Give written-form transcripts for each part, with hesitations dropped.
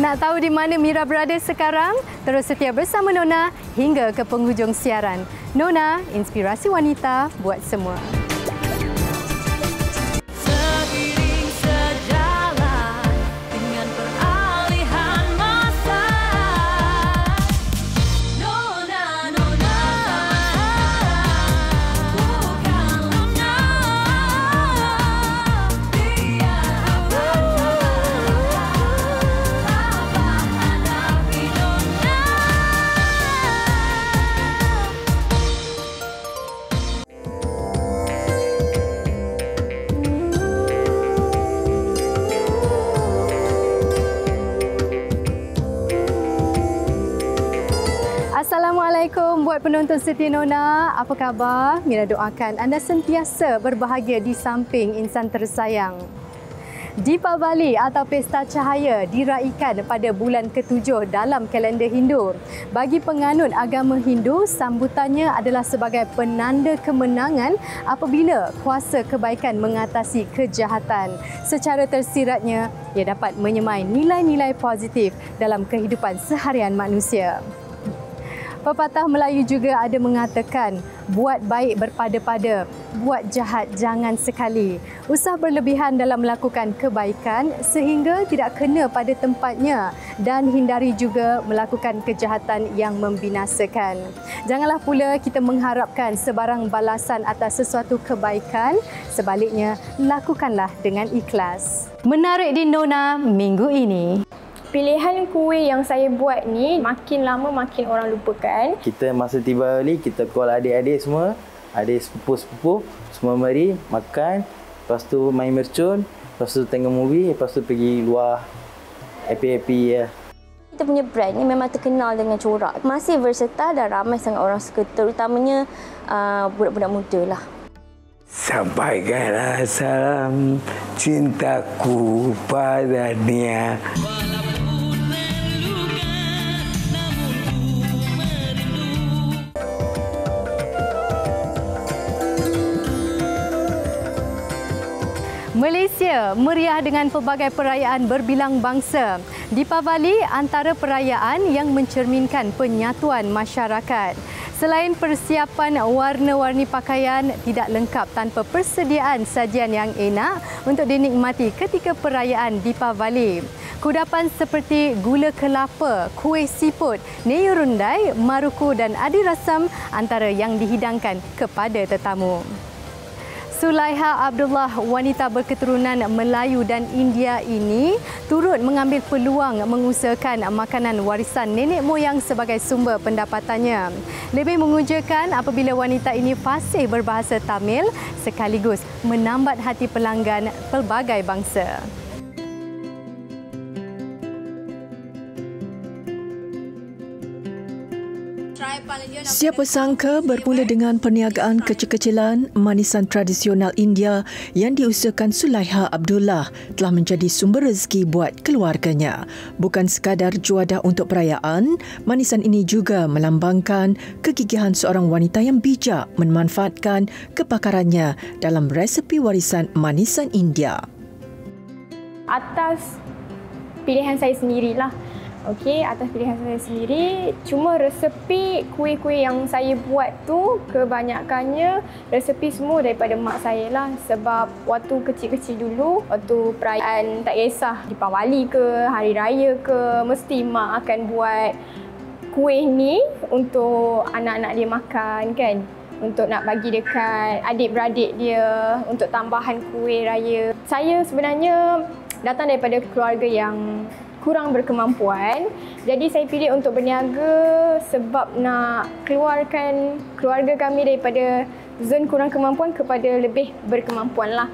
Nak tahu di mana Mira berada sekarang? Terus setia bersama Nona hingga ke penghujung siaran. Nona, inspirasi wanita buat semua. Assalamualaikum buat penonton setia Nona. Apa khabar? Mira doakan anda sentiasa berbahagia di samping insan tersayang. Deepavali atau Pesta Cahaya diraikan pada bulan ke-7 dalam kalender Hindu. Bagi penganut agama Hindu, sambutannya adalah sebagai penanda kemenangan apabila kuasa kebaikan mengatasi kejahatan. Secara tersiratnya, ia dapat menyemai nilai-nilai positif dalam kehidupan seharian manusia. Pepatah Melayu juga ada mengatakan, buat baik berpada-pada, buat jahat jangan sekali. Usah berlebihan dalam melakukan kebaikan sehingga tidak kena pada tempatnya dan hindari juga melakukan kejahatan yang membinasakan. Janganlah pula kita mengharapkan sebarang balasan atas sesuatu kebaikan, sebaliknya lakukanlah dengan ikhlas. Menarik di Nona minggu ini. Pilihan kuih yang saya buat ni makin lama makin orang lupakan. Kita masa tiba balik, kita call adik-adik semua, adik sepupu-sepupu, semua mari makan, lepas tu main mercun, lepas tu tengok movie, lepas tu pergi luar happy-happy ya. Kita punya brand ni memang terkenal dengan corak. Masih versatile dan ramai sangat orang suka, terutamanya budak-budak muda lah. Sampaikanlah salam cintaku padanya. Malaysia meriah dengan pelbagai perayaan berbilang bangsa. Deepavali antara perayaan yang mencerminkan penyatuan masyarakat. Selain persiapan warna-warni pakaian, tidak lengkap tanpa persediaan sajian yang enak untuk dinikmati ketika perayaan Deepavali. Kudapan seperti gula kelapa, kuih siput, neo rundai, maruku dan adi rasam antara yang dihidangkan kepada tetamu. Sulaiha Abdullah, wanita berketurunan Melayu dan India ini turut mengambil peluang mengusahakan makanan warisan nenek moyang sebagai sumber pendapatannya. Lebih mengujakan apabila wanita ini fasih berbahasa Tamil sekaligus menambat hati pelanggan pelbagai bangsa. Siapa sangka bermula dengan perniagaan kecil-kecilan manisan tradisional India yang diusahakan Sulaiha Abdullah telah menjadi sumber rezeki buat keluarganya. Bukan sekadar juadah untuk perayaan, manisan ini juga melambangkan kegigihan seorang wanita yang bijak memanfaatkan kepakarannya dalam resepi warisan manisan India. Atas pilihan saya sendirilah. Okey, atas pilihan saya sendiri, cuma resepi kuih-kuih yang saya buat tu kebanyakannya resepi semua daripada mak saya lah. Sebab waktu kecil-kecil dulu, waktu perayaan tak kisah Deepavali ke, hari raya ke, mesti mak akan buat kuih ni untuk anak-anak dia makan kan. Untuk nak bagi dekat adik-beradik dia, untuk tambahan kuih raya. Saya sebenarnya datang daripada keluarga yang kurang berkemampuan. Jadi saya pilih untuk berniaga sebab nak keluarkan keluarga kami daripada zon kurang kemampuan kepada lebih berkemampuan lah.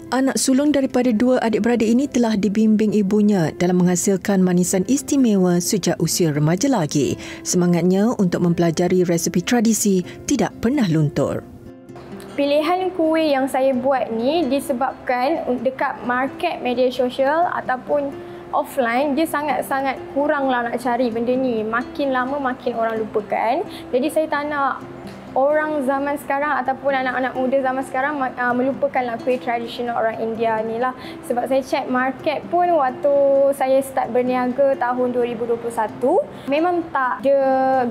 Anak sulung daripada dua adik-beradik ini telah dibimbing ibunya dalam menghasilkan manisan istimewa sejak usia remaja lagi. Semangatnya untuk mempelajari resepi tradisi tidak pernah luntur. Pilihan kuih yang saya buat ni disebabkan dekat market media sosial ataupun offline, dia sangat-sangat kurang lah nak cari benda ni. Makin lama makin orang lupakan. Jadi saya tak nak orang zaman sekarang ataupun anak-anak muda zaman sekarang melupakanlah kuih tradisional orang India ni lah. Sebab saya check market pun waktu saya start berniaga tahun 2021, memang tak ada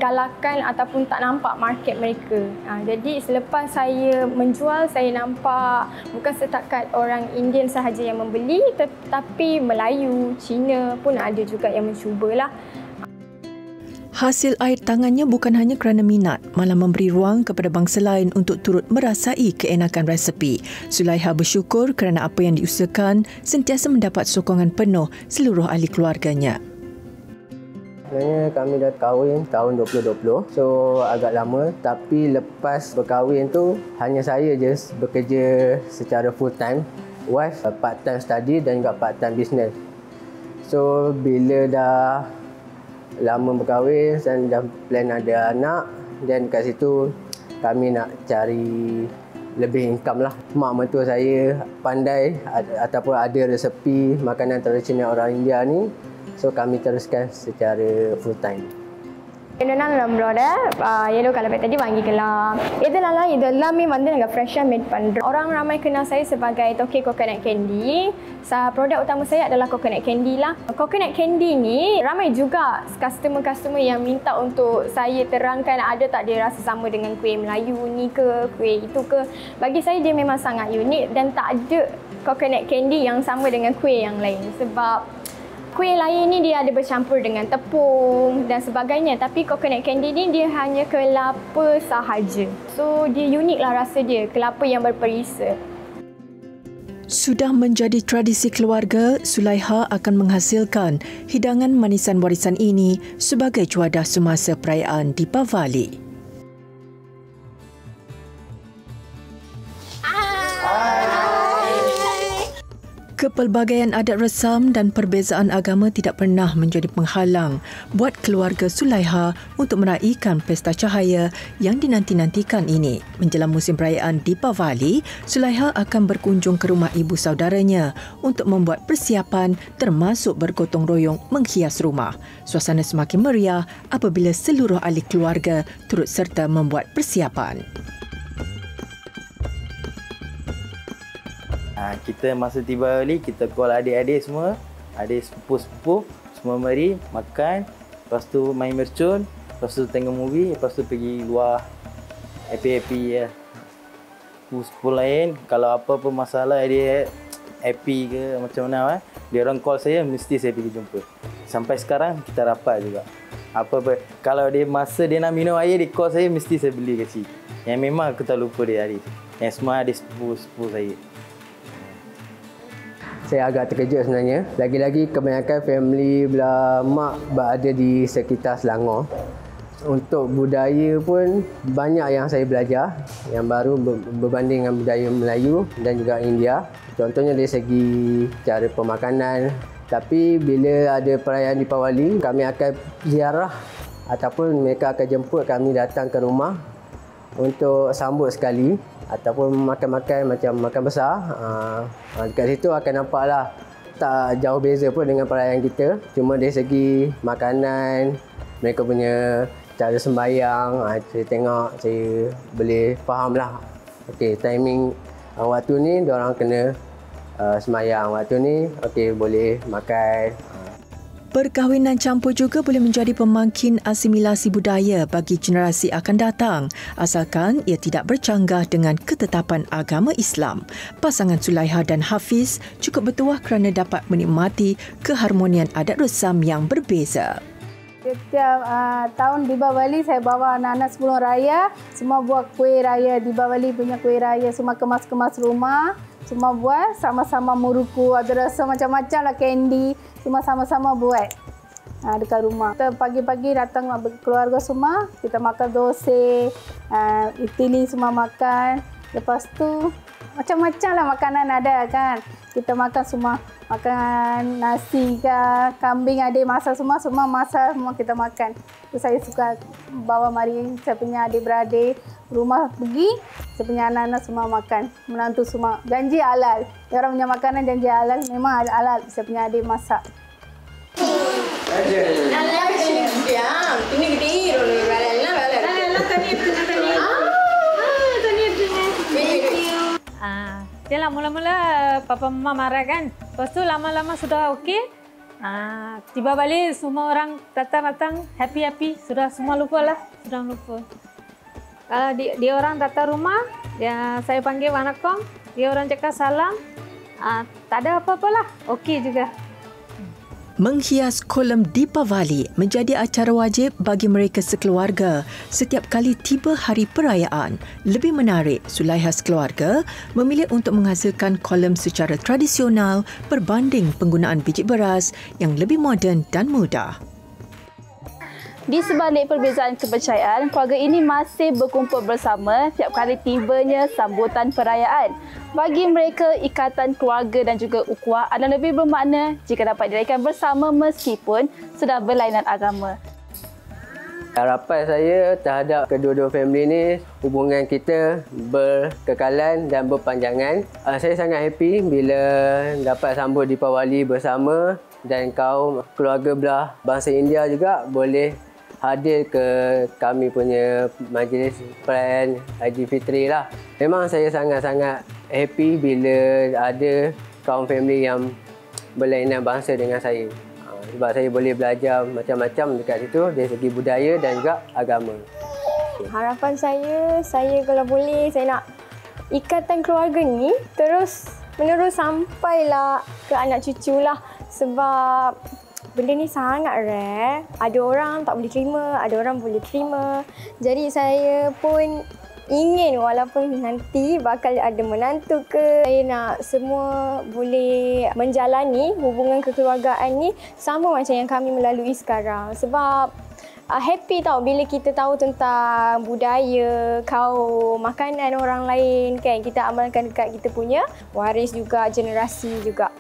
galakan ataupun tak nampak market mereka. Jadi selepas saya menjual, saya nampak bukan setakat orang Indian sahaja yang membeli, tetapi Melayu, Cina pun ada juga yang mencubalah. Hasil air tangannya bukan hanya kerana minat, malah memberi ruang kepada bangsa lain untuk turut merasai keenakan resepi. Sulaiha bersyukur kerana apa yang diusahakan sentiasa mendapat sokongan penuh seluruh ahli keluarganya. Sebenarnya kami dah kahwin tahun 2020, so agak lama. Tapi lepas berkahwin tu, hanya saya je bekerja secara full time. Wife part time study dan juga part time business. So bila dah lama berkahwin dan dah plan ada anak, dan kat situ kami nak cari lebih income lah. Mak mentua saya pandai ataupun ada resepi makanan tradisional orang India ni, so kami teruskan secara full time. என்னென்ன நம்மளோட yellow color bag tadi வாங்கிக்கலாம். இது எல்லாமே வந்து நாங்கள் ஃப்ரெஷ்ஷாக மேட் பண்ணுறோம். Orang ramai kenal saya sebagai Tokek Coconut Candy. Produk utama saya adalah coconut candy lah. Coconut candy ni ramai juga customer-customer yang minta untuk saya terangkan ada tak dia rasa sama dengan kuih Melayu ni ke, kuih itu ke. Bagi saya dia memang sangat unik dan tak ada coconut candy yang sama dengan kuih yang lain. Sebab kuih lain ni dia ada bercampur dengan tepung dan sebagainya, tapi coconut candy ni dia hanya kelapa sahaja. So dia unik lah rasa dia, kelapa yang berperisa. Sudah menjadi tradisi keluarga, Sulaiha akan menghasilkan hidangan manisan warisan ini sebagai juadah semasa perayaan Deepavali. Kepelbagaian adat resam dan perbezaan agama tidak pernah menjadi penghalang buat keluarga Sulaiha untuk meraihkan pesta cahaya yang dinanti-nantikan ini. Menjelang musim perayaan Deepavali, Sulaiha akan berkunjung ke rumah ibu saudaranya untuk membuat persiapan termasuk bergotong royong menghias rumah. Suasana semakin meriah apabila seluruh ahli keluarga turut serta membuat persiapan. Kita masa tiba balik, kita call adik-adik semua, adik sepupu-sepupu, semua mari makan, lepas tu main mercun, lepas tu tengok movie, lepas tu pergi luar happy-happy ya. Sepupu lain, kalau apa-apa masalah dia happy ke macam mana, dia orang call saya, mesti saya pergi jumpa. Sampai sekarang kita rapat juga. Apa-apa, kalau dia masa dia nak minum air, dia call saya, mesti saya beli kasih. Yang memang aku tak lupa dia hari. Yang semua adik sepupu saya. Saya agak terkejut sebenarnya. Lagi-lagi kebanyakan family belah mak berada di sekitar Selangor. Untuk budaya pun banyak yang saya belajar yang baru berbanding dengan budaya Melayu dan juga India. Contohnya dari segi cara pemakanan. Tapi bila ada perayaan Deepavali, kami akan ziarah ataupun mereka akan jemput kami datang ke rumah untuk sambut sekali ataupun makan-makan macam makan besar. Dekat situ akan nampaklah tak jauh beza pun dengan perayaan kita. Cuma dari segi makanan, mereka punya cara sembahyang, saya tengok, saya boleh fahamlah. Okey, timing waktu ni diorang kena sembahyang, waktu ni okey boleh makan. Perkahwinan campur juga boleh menjadi pemangkin asimilasi budaya bagi generasi akan datang, asalkan ia tidak bercanggah dengan ketetapan agama Islam. Pasangan Sulaiha dan Hafiz cukup bertuah kerana dapat menikmati keharmonian adat resam yang berbeza. Setiap tahun Deepavali saya bawa anak-anak sebelum raya, semua buat kuih raya, Deepavali punya kuih raya, semua kemas-kemas rumah. Semua buat sama-sama muruku, ada rasa macam-macam lah candy, semua sama-sama buat dekat rumah. Kita pagi-pagi datang keluarga semua, kita makan dosa, itili semua makan. Lepas tu macam-macam lah makanan ada kan. Kita makan semua, makan nasi ke, kambing ada masak semua masak, semua kita makan. Tu saya suka bawa mari saya punya adik-beradik rumah pergi, saya punya anak-anak semua makan, menantu semua. Janji halal. Orang punya makanan janji halal, memang halal. Saya punya adik masak. Ini gede. lah. Mula-mula papa mama marah kan. Lepas tu lama-lama sudah okey. Tiba balik semua orang datang happy. Sudah semua lupa lah. Sudah lupa. Kalau dia orang datang rumah, saya panggil wanakom. Dia orang cakap salam. Tak ada apa-apa lah. Okey juga. Menghias kolam Deepavali menjadi acara wajib bagi mereka sekeluarga setiap kali tiba hari perayaan. Lebih menarik, Sulaiha sekeluarga memilih untuk menghasilkan kolam secara tradisional berbanding penggunaan biji beras yang lebih moden dan mudah. Di sebalik perbezaan kepercayaan, keluarga ini masih berkumpul bersama setiap kali tibanya sambutan perayaan. Bagi mereka, ikatan keluarga dan juga ukhuwah adalah lebih bermakna jika dapat dirayakan bersama meskipun sudah berlainan agama. Harapan saya terhadap kedua-dua family ni, hubungan kita berkekalan dan berpanjangan. Saya sangat happy bila dapat sambut Deepavali bersama dan kaum keluarga belah bangsa India juga boleh hadir ke kami punya majlis perayaan Haji Fitri lah. Memang saya sangat-sangat happy bila ada kaum family yang berlainan bangsa dengan saya. Sebab saya boleh belajar macam-macam dekat situ dari segi budaya dan juga agama. Harapan saya kalau boleh, saya nak ikatan keluarga ni terus menerus sampailah ke anak cucu lah. Sebab benda ni sangat rare. Ada orang tak boleh terima, ada orang boleh terima. Jadi saya pun ingin walaupun nanti bakal ada menantu ke, saya nak semua boleh menjalani hubungan kekeluargaan ni sama macam yang kami melalui sekarang. Sebab happy tau bila kita tahu tentang budaya, kaum, makanan orang lain kan. Kita amalkan dekat kita punya waris juga, generasi juga.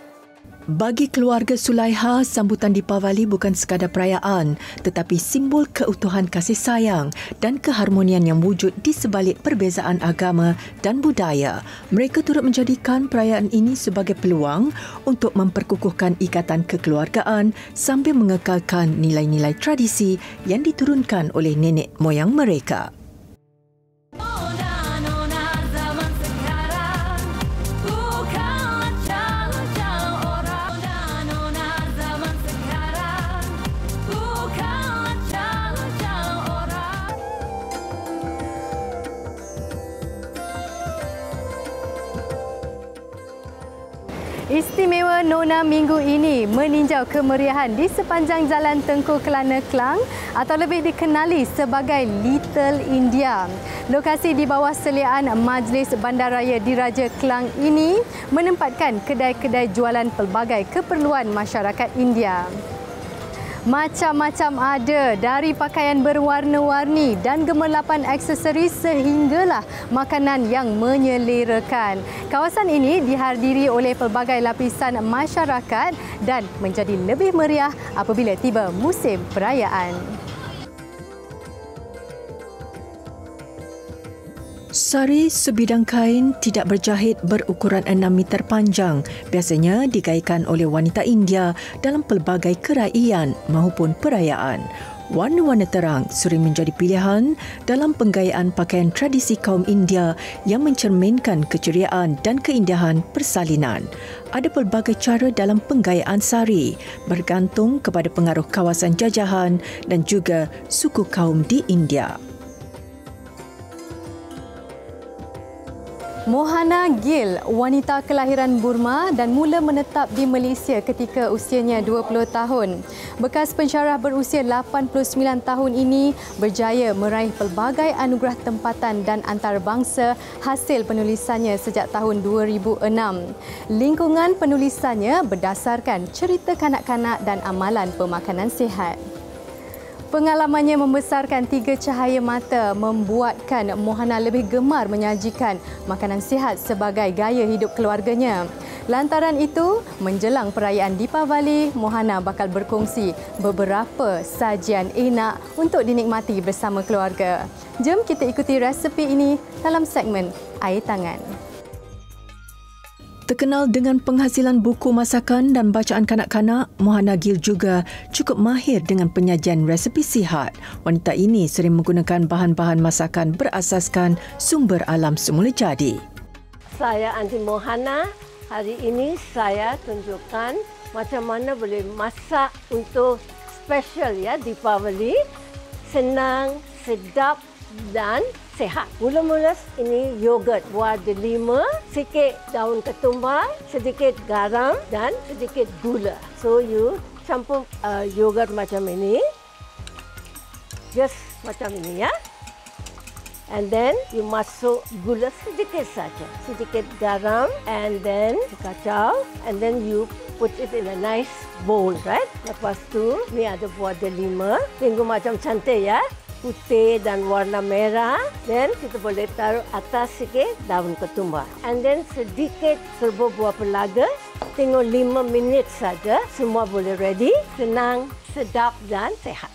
Bagi keluarga Sulaiha, sambutan Deepavali bukan sekadar perayaan tetapi simbol keutuhan kasih sayang dan keharmonian yang wujud di sebalik perbezaan agama dan budaya. Mereka turut menjadikan perayaan ini sebagai peluang untuk memperkukuhkan ikatan kekeluargaan sambil mengekalkan nilai-nilai tradisi yang diturunkan oleh nenek moyang mereka. Istimewa Nona minggu ini meninjau kemeriahan di sepanjang Jalan Tengku Kelana Klang atau lebih dikenali sebagai Little India. Lokasi di bawah seliaan Majlis Bandaraya Diraja Klang ini menempatkan kedai-kedai jualan pelbagai keperluan masyarakat India. Macam-macam ada, dari pakaian berwarna-warni dan gemerlapan aksesoris sehinggalah makanan yang menyelerakan. Kawasan ini dihadiri oleh pelbagai lapisan masyarakat dan menjadi lebih meriah apabila tiba musim perayaan. Sari sebidang kain tidak berjahit berukuran 6 meter panjang biasanya digaikan oleh wanita India dalam pelbagai keraian maupun perayaan. Warna-warna terang sering menjadi pilihan dalam penggayaan pakaian tradisi kaum India yang mencerminkan keceriaan dan keindahan persalinan. Ada pelbagai cara dalam penggayaan sari bergantung kepada pengaruh kawasan jajahan dan juga suku kaum di India. Mohana Gill, wanita kelahiran Burma dan mula menetap di Malaysia ketika usianya 20 tahun. Bekas pensyarah berusia 89 tahun ini berjaya meraih pelbagai anugerah tempatan dan antarabangsa hasil penulisannya sejak tahun 2006. Lingkungan penulisannya berdasarkan cerita kanak-kanak dan amalan pemakanan sihat. Pengalamannya membesarkan 3 cahaya mata membuatkan Mohana lebih gemar menyajikan makanan sihat sebagai gaya hidup keluarganya. Lantaran itu, menjelang perayaan Deepavali, Mohana bakal berkongsi beberapa sajian enak untuk dinikmati bersama keluarga. Jom kita ikuti resepi ini dalam segmen Air Tangan. Terkenal dengan penghasilan buku masakan dan bacaan kanak-kanak, Mohana Gill juga cukup mahir dengan penyajian resepi sihat. Wanita ini sering menggunakan bahan-bahan masakan berasaskan sumber alam semula jadi. Saya Aunty Mohana. Hari ini saya tunjukkan macam mana boleh masak untuk special ya Deepavali. Senang, sedap dan sehat. Mula-mula ini yogurt buah delima, sikit daun ketumbar, sedikit garam dan sedikit gula. So you campur yogurt macam ini. Just macam ini ya. And then you masuk gula sedikit saja, sedikit garam, and then kacau, and then you put it in a nice bowl, right? Lepas tu ni ada buah delima, tengok macam cantik ya, putih dan warna merah. Then kita boleh taruh atas sikit daun ketumbar, and then sedikit serbuk buah pelaga. Tengok 5 minit saja, semua boleh ready, senang, sedap dan sehat.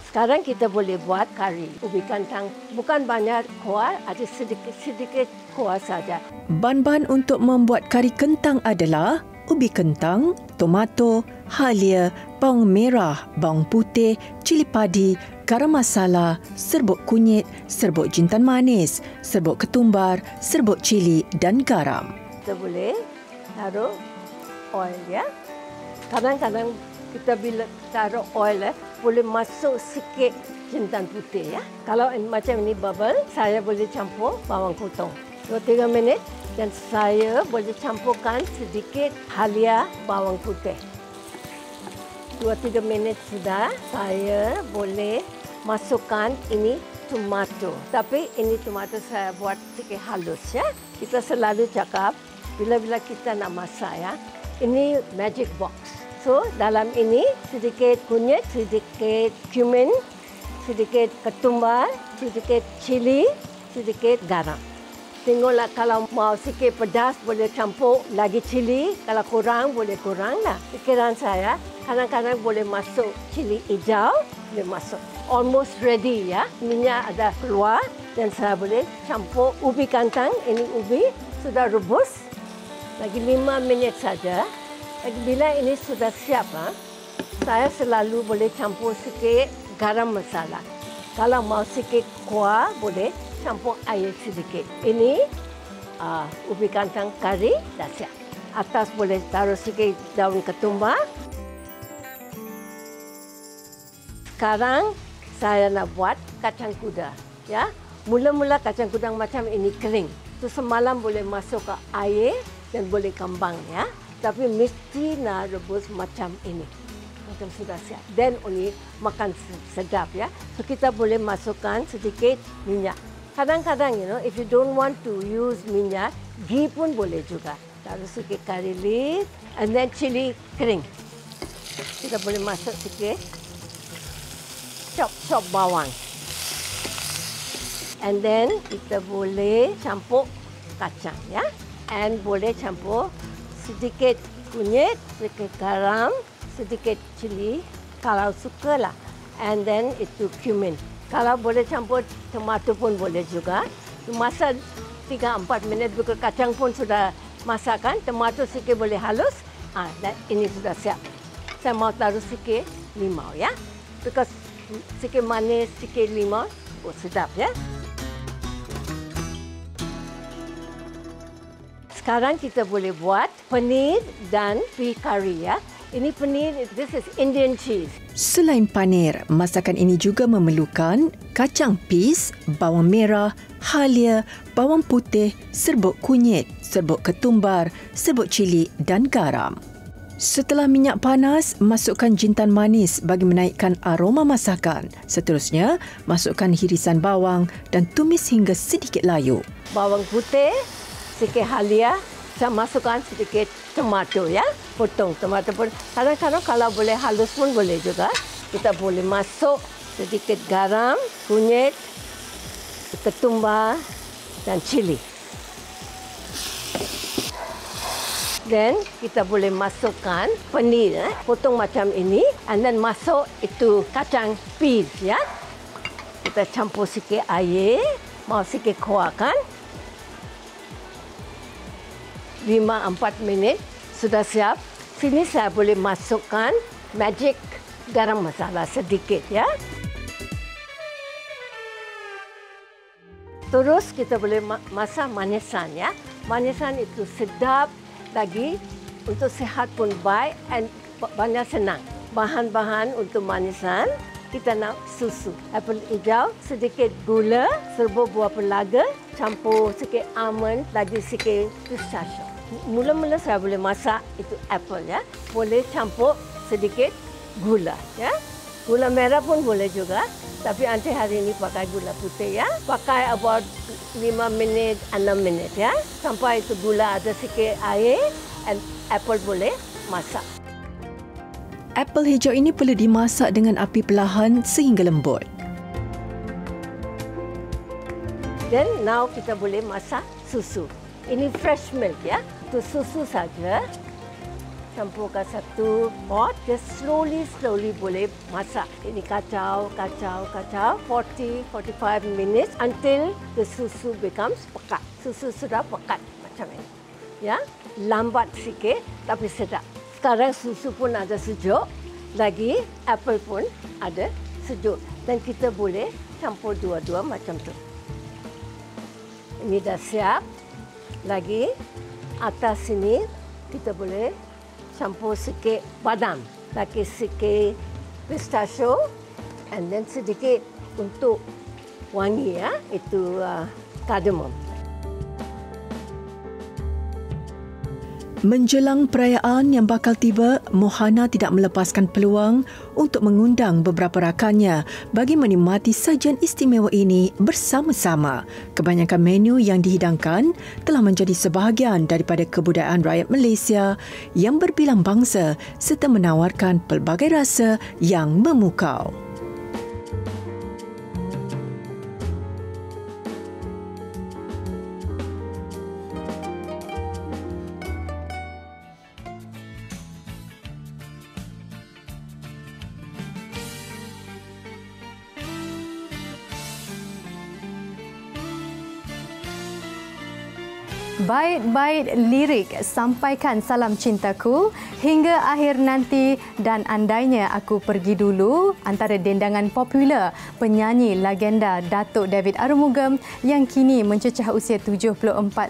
Sekarang kita boleh buat kari ubi kantang. Bukan banyak kuah, ada sedikit kuah saja. Bahan-bahan untuk membuat kari kentang adalah ubi kentang, tomato, halia, bawang merah, bawang putih, cili padi, garam masala, serbuk kunyit, serbuk jintan manis, serbuk ketumbar, serbuk cili dan garam. Kita boleh taruh oil ya. Kadang-kadang kita bila taruh oil boleh masuk sikit jintan putih ya. Kalau macam ini bubble, saya boleh campur bawang potong. 2-3 minit dan saya boleh campurkan sedikit halia bawang putih. 2-3 minit sudah, saya boleh masukkan ini tomato. Tapi ini tomato saya buat sikit halus ya. Kita selalu cakap bila-bila kita nak masak ya, ini magic box. So, dalam ini sedikit kunyit, sedikit cumin, sedikit ketumbar, sedikit cili, sedikit garam. Tengoklah kalau mau sikit pedas boleh campur lagi cili, kalau kurang boleh kuranglah. Fikiran saya kadang-kadang boleh masuk cili hijau, boleh masuk. Almost ready ya. Minyak ada keluar dan saya boleh campur ubi kantang. Ini ubi sudah rebus. Lagi 5 minit saja. Bila ini sudah siap, saya selalu boleh campur sikit garam masala. Kalau mau sikit kuah, boleh campur air sedikit. Ini ubi kantang kari dah siap. Atas boleh taruh sikit daun ketumbar. Sekarang saya nak buat kacang kuda. Ya, mula-mula kacang kuda macam ini kering. Tu semalam boleh masuk ke air dan boleh kembang ya. Tapi mesti nak rebus macam ini. Macam sudah siap. Then only makan sedap ya. So kita boleh masukkan sedikit minyak. Kadang-kadang if you don't want to use minyak, ghee pun boleh juga. Taruh sikit curry leaf and then cili kering. Kita boleh masuk sikit. Chop bawang. And then kita boleh campur kacang ya. And boleh campur sedikit kunyit, sedikit garam, sedikit cili kalau sukalah. And then itu cumin. Kalau boleh campur tomato pun boleh juga. Masak 3-4 minit bukan kacang pun sudah masakkan. Tomato sikit boleh halus. Dan ini sudah siap. Saya mau taruh sikit limau ya. Because sikit manis, sikit limau, sedap ya. Sekarang kita boleh buat paneer dan pea curry ya. Ini paneer, this is Indian cheese. Selain paneer, masakan ini juga memerlukan kacang peas, bawang merah, halia, bawang putih, serbuk kunyit, serbuk ketumbar, serbuk cili dan garam. Setelah minyak panas, masukkan jintan manis bagi menaikkan aroma masakan. Seterusnya, masukkan hirisan bawang dan tumis hingga sedikit layu. Bawang putih, sikit halia, saya masukkan sedikit tomato ya. Potong tomato pun. Kadang-kadang kalau boleh halus pun boleh juga. Kita boleh masuk sedikit garam, kunyit, ketumbar dan cili. Then kita boleh masukkan paneer, potong macam ini, and then masuk itu kacang peas ya. Kita campur sikit air, mau sikit kuahkan. 5-4 minit sudah siap. Sini saya boleh masukkan magic garam masala sedikit ya. Terus kita boleh masak manisan ya. Manisan itu sedap lagi, untuk sihat pun baik dan banyak senang. Bahan-bahan untuk manisan, kita nak susu, apel hijau, sedikit gula, serbuk buah pelaga, campur sikit almond, lagi sikit pistachio. Mula-mula saya boleh masak itu apple ya. Boleh campur sedikit gula ya. Gula merah pun boleh juga. Tapi nanti hari ini pakai gula putih ya. Pakai about 5 minit, 6 minit ya. Sampai itu gula ada sikit air dan apple boleh masak. Apel hijau ini perlu dimasak dengan api perlahan sehingga lembut. Dan now kita boleh masak susu. Ini fresh milk ya. Itu susu saja. Campurkan satu pot. Just slowly boleh masak. Ini kacau. 40-45 minutes until the susu becomes pekat. Susu sudah pekat macam ini. Ya, lambat sikit tapi sedap. Sekarang susu pun ada sejuk. Lagi apple pun ada sejuk. Dan kita boleh campur dua-dua macam tu. Ini dah siap. Lagi atas sini kita boleh campur sikit badam. Lagi sikit pistachio. And then sedikit untuk wangi ya. Itu cardamom. Menjelang perayaan yang bakal tiba, Mohana tidak melepaskan peluang untuk mengundang beberapa rakannya bagi menikmati sajian istimewa ini bersama-sama. Kebanyakan menu yang dihidangkan telah menjadi sebahagian daripada kebudayaan rakyat Malaysia yang berbilang bangsa serta menawarkan pelbagai rasa yang memukau. Bait-bait lirik sampaikan salam cintaku hingga akhir nanti dan andainya aku pergi dulu antara dendangan popular penyanyi legenda Datuk David Arumugam yang kini mencecah usia 74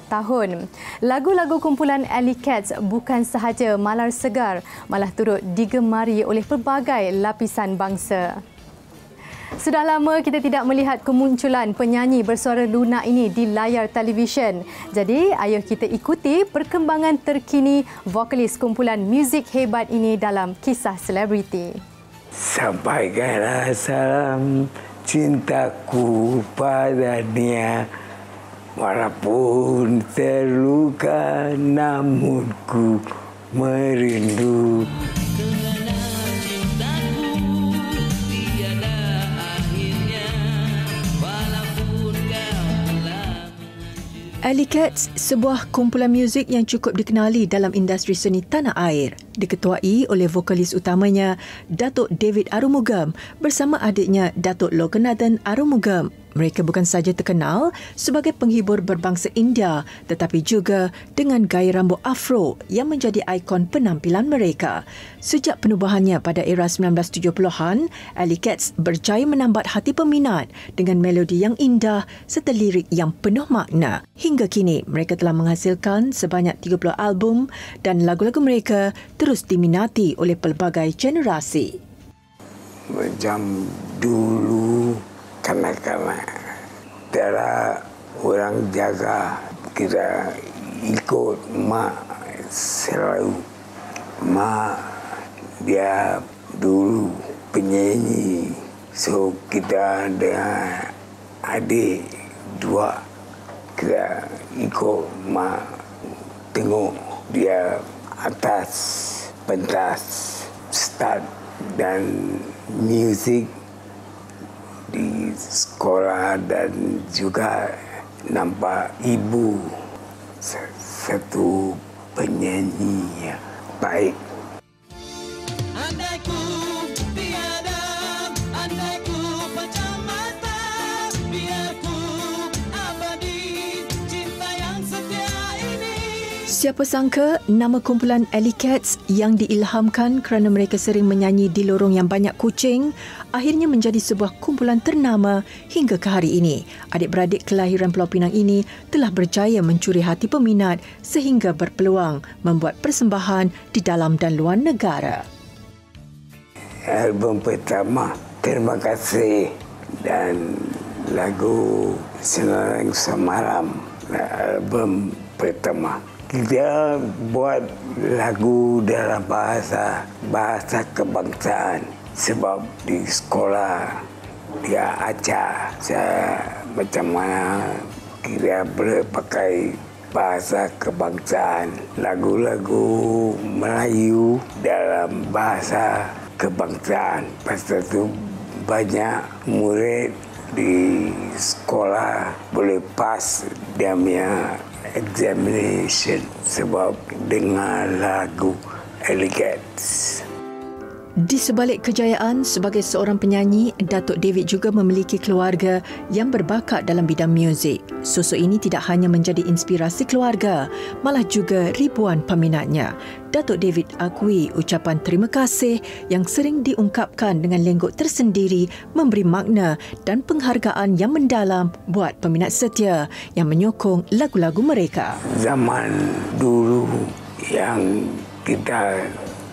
tahun. Lagu-lagu kumpulan Alley Cats bukan sahaja malar segar, malah turut digemari oleh pelbagai lapisan bangsa. Sudah lama kita tidak melihat kemunculan penyanyi bersuara lunak ini di layar televisyen. Jadi, ayo kita ikuti perkembangan terkini vokalis kumpulan muzik hebat ini dalam kisah selebriti. Sampaikanlah salam cintaku padanya, walaupun terluka namun ku merindu. Alley Cats, sebuah kumpulan muzik yang cukup dikenali dalam industri seni tanah air, diketuai oleh vokalis utamanya Datuk David Arumugam bersama adiknya Datuk Loganathan Arumugam. Mereka bukan sahaja terkenal sebagai penghibur berbangsa India tetapi juga dengan gaya rambut afro yang menjadi ikon penampilan mereka. Sejak penubuhannya pada era 1970-an, Alley Cats berjaya menambat hati peminat dengan melodi yang indah serta lirik yang penuh makna. Hingga kini, mereka telah menghasilkan sebanyak 30 album dan lagu-lagu mereka terus diminati oleh pelbagai generasi. Macam dulu kanak-kanak tiada orang jaga, kita ikut mak selalu. Mak dia dulu penyanyi, so kita dengan adik dua kita ikut mak, tengok dia atas pentas start dan muzik di sekolah dan juga nampak ibu satu penyanyi yang baik. Andaiku tiada, andaiku pecah mata, biarku abadi cinta yang setia ini. Siapa sangka nama kumpulan Alley Cats yang diilhamkan kerana mereka sering menyanyi di lorong yang banyak kucing akhirnya menjadi sebuah kumpulan ternama hingga ke hari ini. Adik-beradik kelahiran Pulau Pinang ini telah berjaya mencuri hati peminat sehingga berpeluang membuat persembahan di dalam dan luar negara. Album pertama, Terima Kasih, dan lagu Senarai Semalam, album pertama. Kita buat lagu dalam bahasa kebangsaan sebab di sekolah dia ajar saya macam mana kita boleh pakai bahasa kebangsaan, lagu-lagu Melayu dalam bahasa kebangsaan. Pasal itu banyak murid di sekolah boleh pas dia punya examination sebab dengar lagu Alley Cats. Di sebalik kejayaan sebagai seorang penyanyi, Datuk David juga memiliki keluarga yang berbakat dalam bidang muzik. Sosok ini tidak hanya menjadi inspirasi keluarga, malah juga ribuan peminatnya. Datuk David akui ucapan terima kasih yang sering diungkapkan dengan lenggok tersendiri memberi makna dan penghargaan yang mendalam buat peminat setia yang menyokong lagu-lagu mereka. Zaman dulu yang kita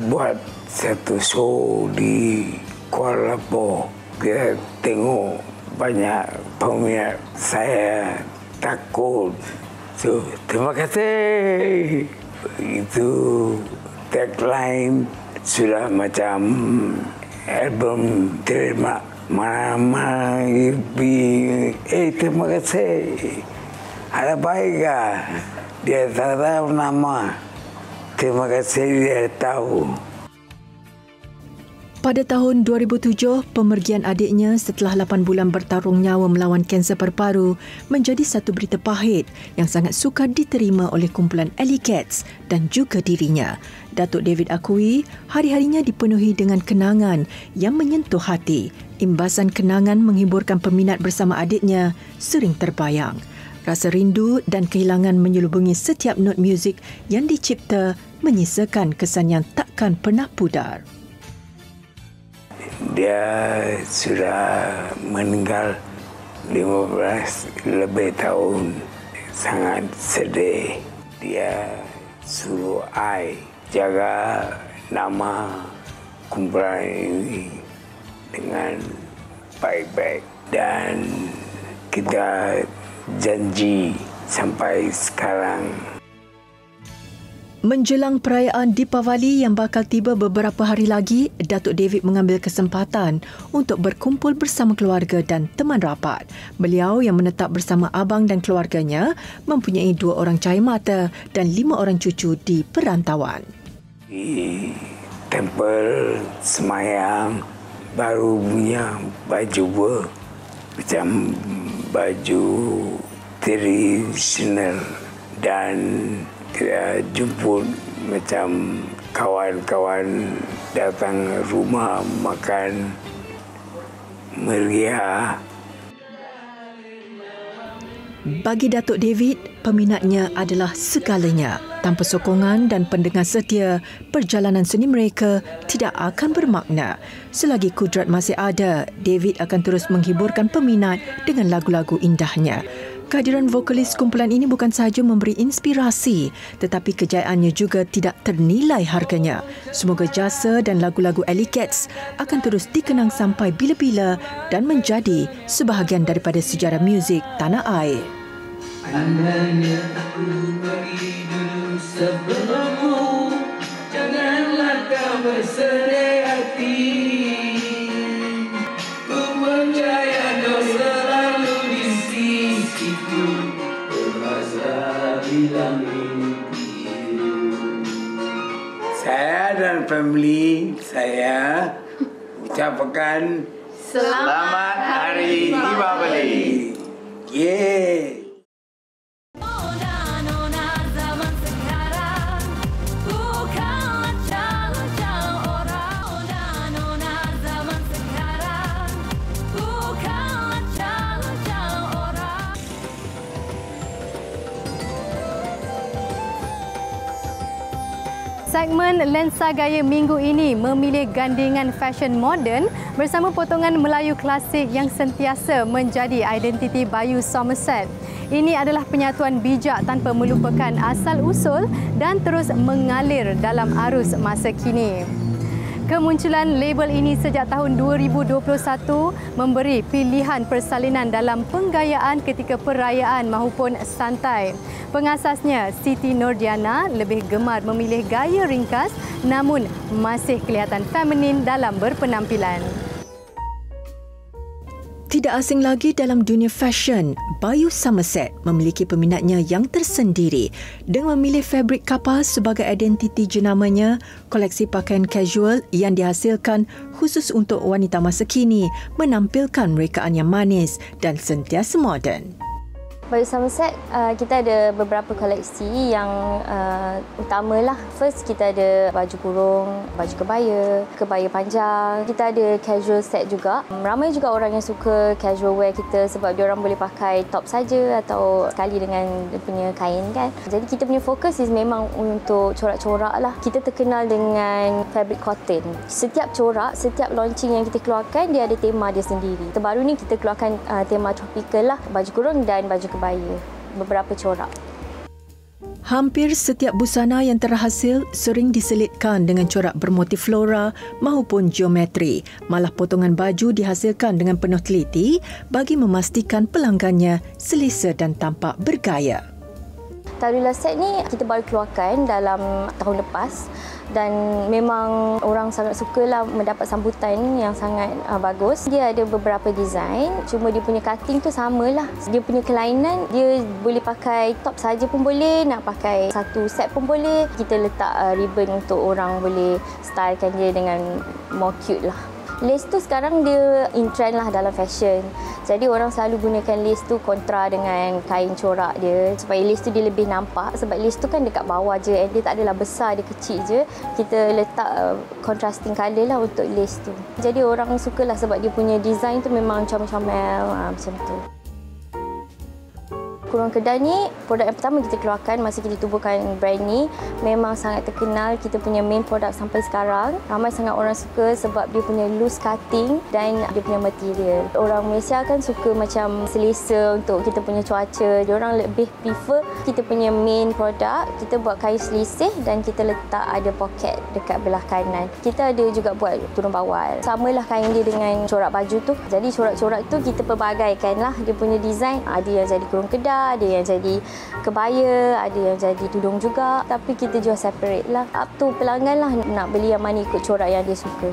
buat satu show di Kuala Lumpur, kita tengok banyak peminat, saya takut. So, terima kasih. Itu tagline sudah macam album terima mana terima kasih. Ada baik ah. Dia tak tahu nama. Terima kasih dia tahu. Pada tahun 2007, pemergian adiknya setelah 8 bulan bertarung nyawa melawan kanser paru-paru menjadi satu berita pahit yang sangat sukar diterima oleh kumpulan Alley Cats dan juga dirinya. Datuk David akui hari-harinya dipenuhi dengan kenangan yang menyentuh hati. Imbasan kenangan menghiburkan peminat bersama adiknya sering terbayang. Rasa rindu dan kehilangan menyelubungi setiap not muzik yang dicipta menyisakan kesan yang takkan pernah pudar. Dia sudah meninggal 15 lebih tahun. Sangat sedih. Dia suruh I jaga nama kumpulan ini dengan baik-baik. Dan kita janji sampai sekarang. Menjelang perayaan Deepavali yang bakal tiba beberapa hari lagi, Datuk David mengambil kesempatan untuk berkumpul bersama keluarga dan teman rapat. Beliau yang menetap bersama abang dan keluarganya mempunyai 2 orang cahaya mata dan 5 orang cucu di perantauan. Di tempel semayang baru punya baju macam baju tradisional dan kita jemput macam kawan-kawan datang rumah makan meriah. Bagi Datuk David, peminatnya adalah segalanya. Tanpa sokongan dan pendengar setia, perjalanan seni mereka tidak akan bermakna. Selagi kudrat masih ada, David akan terus menghiburkan peminat dengan lagu-lagu indahnya. Kehadiran vokalis kumpulan ini bukan sahaja memberi inspirasi, tetapi kejayaannya juga tidak ternilai harganya. Semoga jasa dan lagu-lagu Alley Cats akan terus dikenang sampai bila-bila dan menjadi sebahagian daripada sejarah muzik tanah air. Andainya aku pergi dulu sebelummu, janganlah kau bersedih hati. Ku percaya kau selalu di sisiku, bermasa bilang mimpiku. Saya dan family saya ucapkan Selamat Hari Deepavali. Yeay. Segmen Lensa Gaya minggu ini memilih gandingan fashion moden bersama potongan Melayu klasik yang sentiasa menjadi identiti Bayu Somerset. Ini adalah penyatuan bijak tanpa melupakan asal-usul dan terus mengalir dalam arus masa kini. Kemunculan label ini sejak tahun 2021 memberi pilihan persalinan dalam penggayaan ketika perayaan maupun santai. Pengasasnya, Siti Nordiana, lebih gemar memilih gaya ringkas namun masih kelihatan feminin dalam berpenampilan. Tidak asing lagi dalam dunia fashion, Bayu Somerset memiliki peminatnya yang tersendiri dengan memilih fabrik kapal sebagai identiti jenamanya. Koleksi pakaian casual yang dihasilkan khusus untuk wanita masa kini menampilkan rekaan yang manis dan sentiasa moden. Bayu Somerset, kita ada beberapa koleksi yang utamalah. First, kita ada baju kurung, baju kebaya panjang. Kita ada casual set juga. Ramai juga orang yang suka casual wear kita sebab diorang boleh pakai top saja atau sekali dengan dia punya kain kan. Jadi kita punya fokus is memang untuk corak-corak lah. Kita terkenal dengan fabric cotton. Setiap corak, setiap launching yang kita keluarkan, dia ada tema dia sendiri. Terbaru ni kita keluarkan tema tropical lah. Baju kurung dan baju kebaya, beberapa corak. Hampir setiap busana yang terhasil sering diselitkan dengan corak bermotif flora maupun geometri. Malah potongan baju dihasilkan dengan penuh teliti bagi memastikan pelanggannya selesa dan tampak bergaya. Tarula set ni kita baru keluarkan dalam tahun lepas dan memang orang sangat sukalah mendapat sambutan yang sangat bagus. Dia ada beberapa design, cuma dia punya cutting tu samalah. Dia punya kelainan, dia boleh pakai top saja pun boleh, nak pakai satu set pun boleh. Kita letak ribbon untuk orang boleh stylekan dia dengan more cute lah. Lace tu sekarang dia in trend lah dalam fashion. Jadi orang selalu gunakan lace tu kontra dengan kain corak dia supaya lace tu dia lebih nampak. Sebab lace tu kan dekat bawah je, dia tak adalah besar, dia kecil je. Kita letak contrasting colour lah untuk lace tu. Jadi orang sukalah sebab dia punya design tu memang comel-comel macam tu. Kurung Kedah ni, produk yang pertama kita keluarkan masa kita tubuhkan brand ni, memang sangat terkenal. Kita punya main produk sampai sekarang. Ramai sangat orang suka sebab dia punya loose cutting dan dia punya material. Orang Malaysia kan suka macam selesa untuk kita punya cuaca. Diorang lebih prefer kita punya main produk. Kita buat kain selisih dan kita letak ada poket dekat belah kanan. Kita ada juga buat turun bawal. Samalah kain dia dengan corak baju tu. Jadi corak-corak tu kita pelbagaikan lah dia punya design. Ada yang jadi kurung Kedah, ada yang jadi kebaya, ada yang jadi tudung juga. Tapi kita jual separate lah. Up to pelanggan lah nak beli yang mana ikut corak yang dia suka.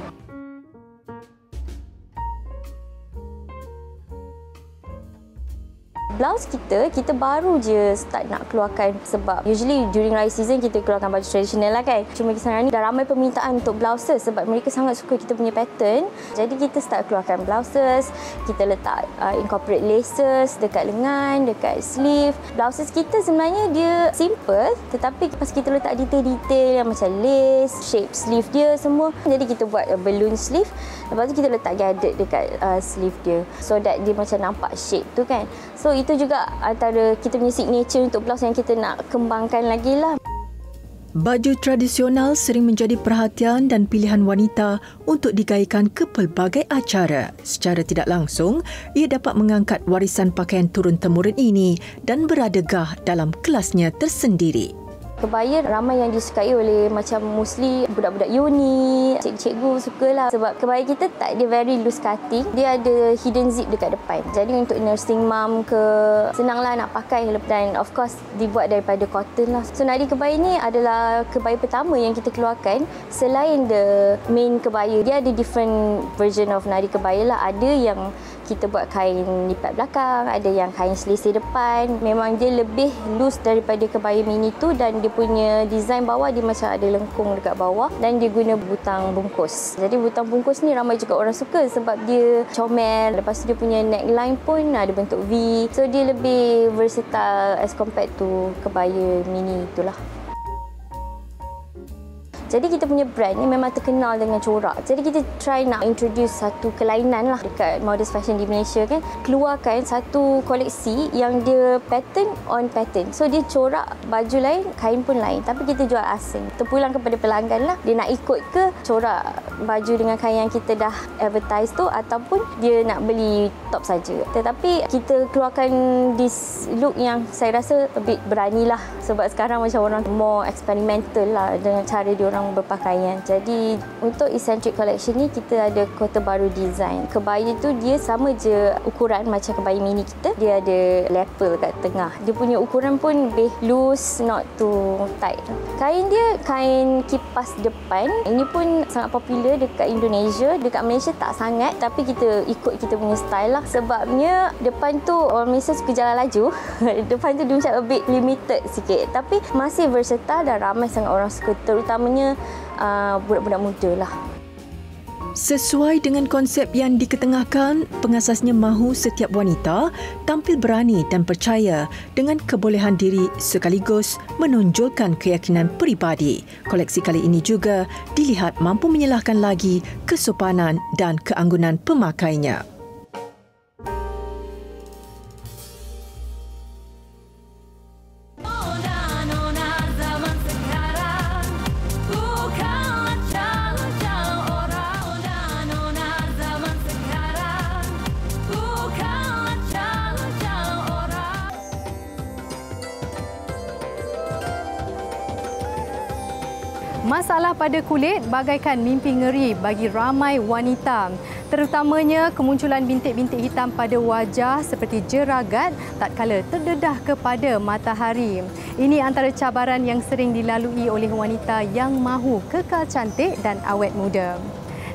Blouse kita baru je start nak keluarkan sebab usually during raya season kita keluarkan baju tradisional lah kan. Cuma sekarang ni dah ramai permintaan untuk blouses sebab mereka sangat suka kita punya pattern. Jadi kita start keluarkan blouses, kita letak incorporate laces dekat lengan, dekat sleeve. Blouses kita sebenarnya dia simple tetapi pas kita letak detail-detail yang macam lace, shape sleeve dia semua. Jadi kita buat balloon sleeve. Lepas tu kita letak gadget dekat sleeve dia so that dia macam nampak shape tu kan. So itu juga antara kita punya signature untuk blouse yang kita nak kembangkan lagi lah. Baju tradisional sering menjadi perhatian dan pilihan wanita untuk digayakan ke pelbagai acara. Secara tidak langsung, ia dapat mengangkat warisan pakaian turun-temurun ini dan beradegah dalam kelasnya tersendiri. Kebaya ramai yang disukai oleh macam mostly budak-budak uni, cikgu sukalah sebab kebaya kita tak dia very loose cutting, dia ada hidden zip dekat depan. Jadi untuk nursing mom ke senanglah nak pakai dan of course dibuat daripada cotton lah. So nadi kebaya ni adalah kebaya pertama yang kita keluarkan selain the main kebaya. Dia ada different version of nadi kebaya lah. Ada yang kita buat kain lipat belakang, ada yang kain selisih depan. Memang dia lebih loose daripada kebaya mini tu dan dia punya design bawah dia macam ada lengkung dekat bawah dan dia guna butang bungkus. Jadi butang bungkus ni ramai juga orang suka sebab dia comel. Lepas tu dia punya neckline pun ada bentuk V. So dia lebih versatile as compared to kebaya mini itulah. Jadi kita punya brand ni memang terkenal dengan corak. Jadi kita try nak introduce satu kelainan lah dekat modest fashion di Malaysia kan. Keluarkan satu koleksi yang dia pattern on pattern. So dia corak baju lain, kain pun lain. Tapi kita jual asing. Terpulang kepada pelanggan lah. Dia nak ikut ke corak baju dengan kain yang kita dah advertise tu ataupun dia nak beli top saja. Tetapi kita keluarkan this look yang saya rasa lebih beranilah sebab sekarang macam orang more experimental lah dengan cara dia orang berpakaian. Jadi untuk eccentric collection ni kita ada kota baru design. Kebaya tu dia sama je ukuran macam kebaya mini kita. Dia ada lapel kat tengah. Dia punya ukuran pun lebih loose, not too tight. Kain dia kain kipas depan. Ini pun sangat popular dekat Indonesia. Dekat Malaysia tak sangat tapi kita ikut kita punya style lah. Sebabnya depan tu orang Malaysia suka jalan laju. Depan tu dia macam a bit limited sikit. Tapi masih versatile dan ramai sangat orang suka. Terutamanya budak-budak muda lah. Sesuai dengan konsep yang diketengahkan, pengasasnya mahu setiap wanita tampil berani dan percaya dengan kebolehan diri sekaligus menonjolkan keyakinan peribadi. Koleksi kali ini juga dilihat mampu menyelahkan lagi kesopanan dan keanggunan pemakainya. Masalah pada kulit bagaikan mimpi ngeri bagi ramai wanita. Terutamanya kemunculan bintik-bintik hitam pada wajah seperti jeragat tatkala terdedah kepada matahari. Ini antara cabaran yang sering dilalui oleh wanita yang mahu kekal cantik dan awet muda.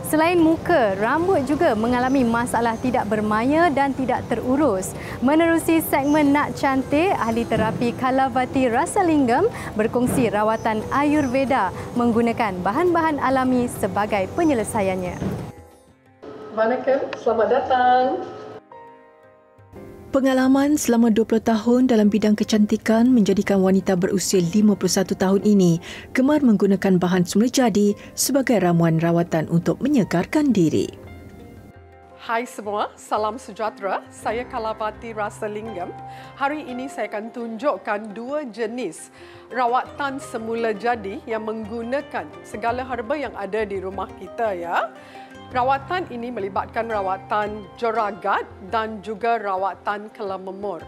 Selain muka, rambut juga mengalami masalah tidak bermaya dan tidak terurus. Menerusi segmen Nak Cantik, ahli terapi Kalavati Rasalingam berkongsi rawatan Ayurveda menggunakan bahan-bahan alami sebagai penyelesaiannya. Vanakkam, selamat datang. Pengalaman selama 20 tahun dalam bidang kecantikan menjadikan wanita berusia 51 tahun ini gemar menggunakan bahan semula jadi sebagai ramuan rawatan untuk menyegarkan diri. Hai semua, salam sejahtera. Saya Kalavati Rasalingam. Hari ini saya akan tunjukkan dua jenis rawatan semula jadi yang menggunakan segala herba yang ada di rumah kita ya. Rawatan ini melibatkan rawatan jeragat dan juga rawatan kelamemur.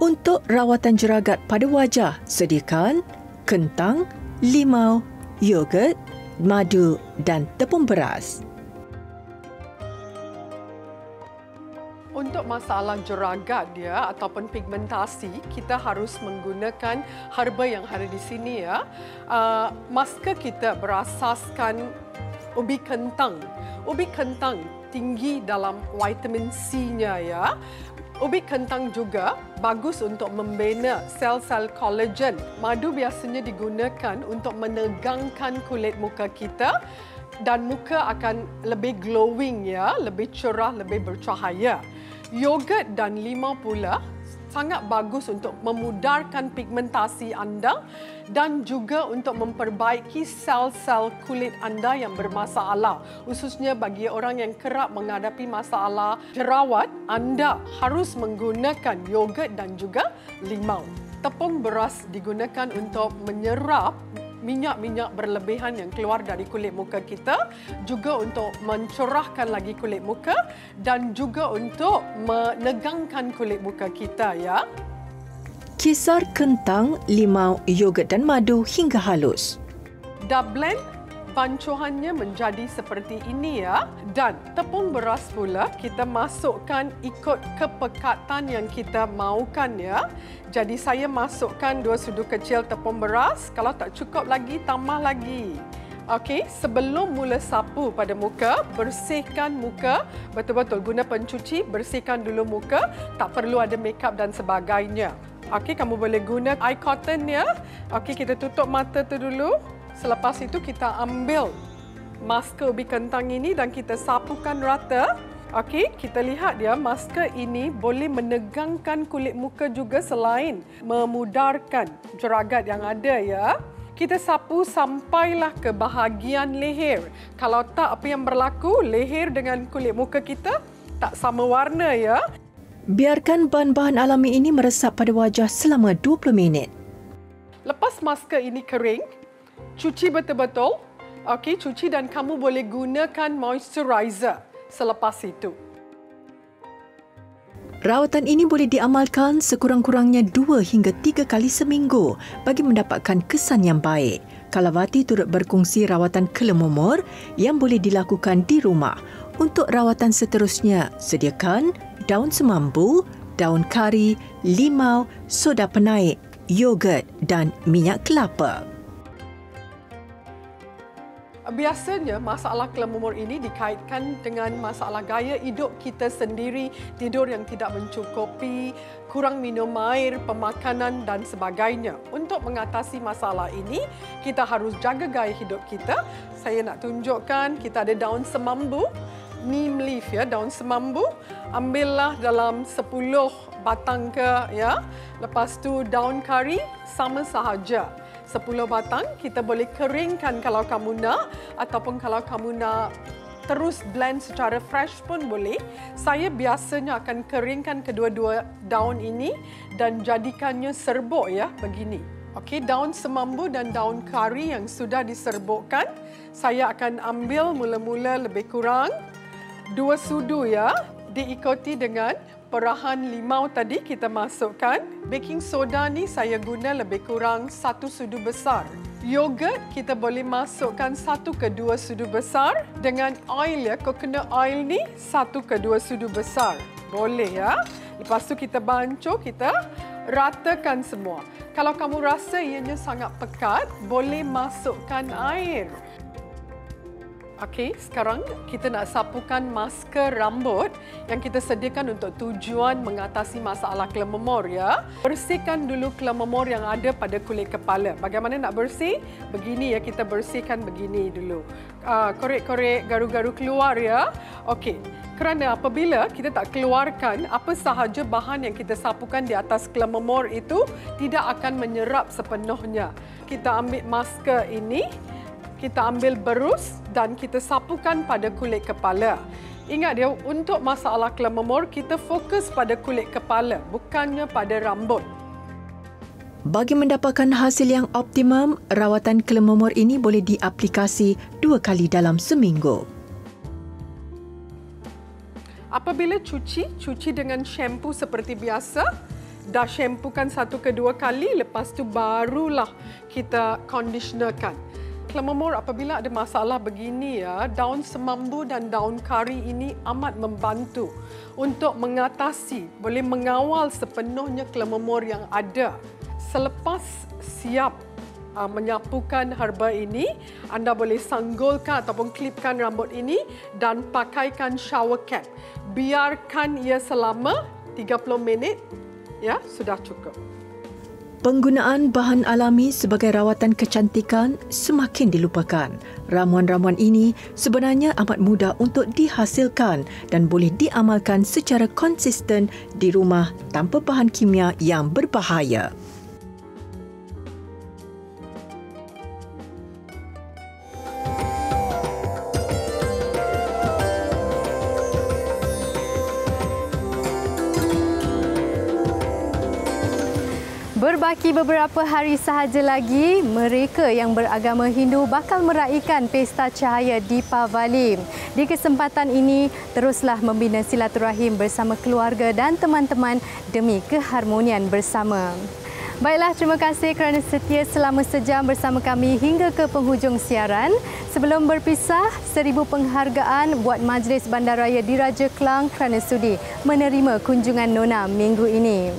Untuk rawatan jeragat pada wajah, sediakan kentang, limau, yogurt, madu dan tepung beras. Untuk masalah jeragat dia ataupun pigmentasi, kita harus menggunakan herba yang ada di sini ya. Masker kita berasaskan ubi kentang. Ubi kentang tinggi dalam vitamin C-nya ya. Ubi kentang juga bagus untuk membina sel-sel kolagen. Madu biasanya digunakan untuk menegangkan kulit muka kita dan muka akan lebih glowing ya, lebih cerah, lebih bercahaya. Yogurt dan limau pula sangat bagus untuk memudarkan pigmentasi anda dan juga untuk memperbaiki sel-sel kulit anda yang bermasalah. Khususnya bagi orang yang kerap menghadapi masalah jerawat, anda harus menggunakan yogurt dan juga limau. Tepung beras digunakan untuk menyerap minyak-minyak berlebihan yang keluar dari kulit muka kita, juga untuk mencerahkan lagi kulit muka dan juga untuk menegangkan kulit muka kita ya. Kisar kentang, limau, yogurt dan madu hingga halus. Dah blend, bancuhannya menjadi seperti ini ya. Dan tepung beras pula kita masukkan ikut kepekatan yang kita mahukan ya. Jadi saya masukkan 2 sudu kecil tepung beras. Kalau tak cukup lagi, tambah lagi. Okey, sebelum mula sapu pada muka, bersihkan muka. Betul-betul guna pencuci, bersihkan dulu muka. Tak perlu ada makeup dan sebagainya. Okey, kamu boleh guna eye cotton ya. Okey, kita tutup mata tu dulu. Selepas itu kita ambil masker ubi kentang ini dan kita sapukan rata. Okey, kita lihat ya, masker ini boleh menegangkan kulit muka juga selain memudarkan jeragat yang ada ya. Kita sapu sampailah ke bahagian leher. Kalau tak, apa yang berlaku? Leher dengan kulit muka kita tak sama warna ya. Biarkan bahan-bahan alami ini meresap pada wajah selama 20 minit. Lepas masker ini kering, cuci betul-betul. Okey, cuci dan kamu boleh gunakan moisturizer selepas itu. Rawatan ini boleh diamalkan sekurang-kurangnya 2 hingga 3 kali seminggu bagi mendapatkan kesan yang baik. Kalawati turut berkongsi rawatan kelemumur yang boleh dilakukan di rumah. Untuk rawatan seterusnya, sediakan daun semambu, daun kari, limau, soda penaik, yogurt dan minyak kelapa. Biasanya masalah kelemumur ini dikaitkan dengan masalah gaya hidup kita sendiri, tidur yang tidak mencukupi, kurang minum air, pemakanan dan sebagainya. Untuk mengatasi masalah ini, kita harus jaga gaya hidup kita. Saya nak tunjukkan, kita ada daun semambu, neem leaf ya, daun semambu. Ambillah dalam 10 batang ke ya. Lepas tu daun kari sama sahaja. 10 batang, kita boleh keringkan kalau kamu nak, ataupun kalau kamu nak terus blend secara fresh pun boleh. Saya biasanya akan keringkan kedua-dua daun ini dan jadikannya serbuk ya, begini. Okey, daun semambu dan daun kari yang sudah diserbukkan, saya akan ambil mula-mula lebih kurang 2 sudu ya, diikuti dengan perahan limau tadi kita masukkan. Baking soda ni saya guna lebih kurang 1 sudu besar. Yogurt kita boleh masukkan 1 ke 2 sudu besar. Dengan oil ya, coconut oil ni 1 ke 2 sudu besar. Boleh ya. Lepas tu kita bancuh, kita ratakan semua. Kalau kamu rasa ianya sangat pekat, boleh masukkan air. Okey, sekarang kita nak sapukan masker rambut yang kita sediakan untuk tujuan mengatasi masalah kelemumur ya. Bersihkan dulu kelemumur yang ada pada kulit kepala. Bagaimana nak bersih? Begini ya, kita bersihkan begini dulu. Korek-korek garu-garu keluar ya. Okey, kerana apabila kita tak keluarkan apa sahaja bahan yang kita sapukan di atas kelemumur itu tidak akan menyerap sepenuhnya. Kita ambil masker ini, kita ambil berus dan kita sapukan pada kulit kepala. Ingat dia, untuk masalah kelemumur, kita fokus pada kulit kepala, bukannya pada rambut. Bagi mendapatkan hasil yang optimum, rawatan kelemumur ini boleh diaplikasi 2 kali dalam seminggu. Apabila cuci dengan shampoo seperti biasa. Dah shampookan 1 ke 2 kali, lepas tu barulah kita conditionerkan. Kelemumur apabila ada masalah begini ya, daun semambu dan daun kari ini amat membantu untuk mengatasi, boleh mengawal sepenuhnya kelemumur yang ada. Selepas siap menyapukan herba ini, anda boleh sanggulkan ataupun klipkan rambut ini dan pakaikan shower cap. Biarkan ia selama 30 minit, ya, sudah cukup. Penggunaan bahan alami sebagai rawatan kecantikan semakin dilupakan. Ramuan-ramuan ini sebenarnya amat mudah untuk dihasilkan dan boleh diamalkan secara konsisten di rumah tanpa bahan kimia yang berbahaya. Berbaki beberapa hari sahaja lagi, mereka yang beragama Hindu bakal meraihkan Pesta Cahaya Deepavali. Di kesempatan ini, teruslah membina silaturahim bersama keluarga dan teman-teman demi keharmonian bersama. Baiklah, terima kasih kerana setia selama sejam bersama kami hingga ke penghujung siaran. Sebelum berpisah, 1000 penghargaan buat Majlis Bandaraya Diraja Klang kerana sudi menerima kunjungan Nona minggu ini.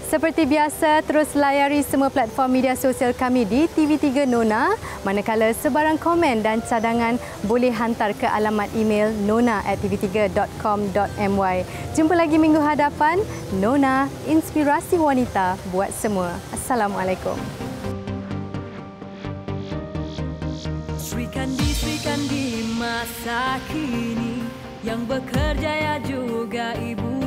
Seperti biasa, terus layari semua platform media sosial kami di TV3 Nona. Manakala sebarang komen dan cadangan boleh hantar ke alamat email nona@tv3.com.my. Jumpa lagi minggu hadapan. Nona, inspirasi wanita buat semua. Assalamualaikum. Sri Kandi masa kini yang bekerja ya juga ibu.